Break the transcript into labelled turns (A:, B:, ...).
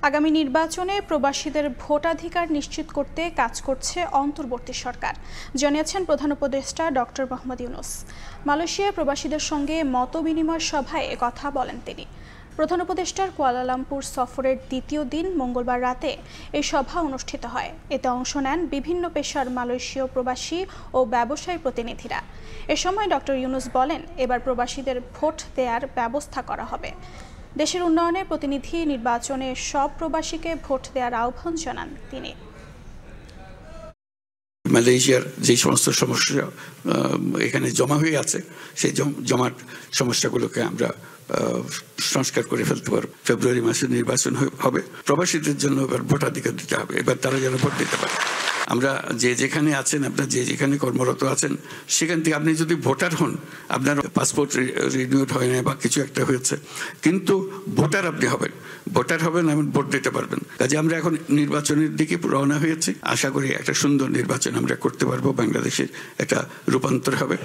A: আগামী নির্বাচনে প্রবাসীদের ভোটাধিকার নিশ্চিত করতে কাজ করছে অন্তর্বর্তী সরকার, জানিয়েছেন প্রধান উপদেষ্টা ডক্টর মোহাম্মদ ইউনূস। মালয়েশিয়ায় প্রবাসীদের সঙ্গে মতবিনিময় সভায় একথা বলেন তিনি। প্রধান উপদেষ্টার কুয়ালালামপুর সফরের দ্বিতীয় দিন মঙ্গলবার রাতে এই সভা অনুষ্ঠিত হয়। এতে অংশ নেন বিভিন্ন পেশার মালয়েশীয় প্রবাসী ও ব্যবসায়ী প্রতিনিধিরা। এ সময় ডক্টর ইউনূস বলেন, এবার প্রবাসীদের ভোট দেওয়ার ব্যবস্থা করা হবে। দেশের উন্নয়নে প্রতিনিধি নির্বাচনে সব প্রবাসীকে ভোট দেওয়ার আহ্বান জানান তিনি।
B: মালয়েশিয়ার যে সমস্ত সমস্যা এখানে জমা হয়ে আছে, সেই জমাট সমস্যাগুলোকে আমরা সংস্কার করে ফেলতে পারব। ফেব্রুয়ারি মাসে নির্বাচন হবে, প্রবাসীদের জন্য এবার ভোটাধিকার দিতে হবে, এবার তারা যেন ভোট দিতে পারে। আমরা যে যেখানে আছেন, আপনার যে যেখানে কর্মরত আছেন, সেখান থেকে আপনি যদি ভোটার হন, আপনার পাসপোর্ট রিনিউড হয় না বা কিছু একটা হয়েছে, কিন্তু ভোটার আপনি হবেন, ভোটার হবেন এবং ভোট দিতে পারবেন। কাজে আমরা এখন নির্বাচনের দিকে রওনা হয়েছি। আশা করি একটা সুন্দর নির্বাচন আমরা করতে পারবো, বাংলাদেশের একটা রূপান্তর হবে।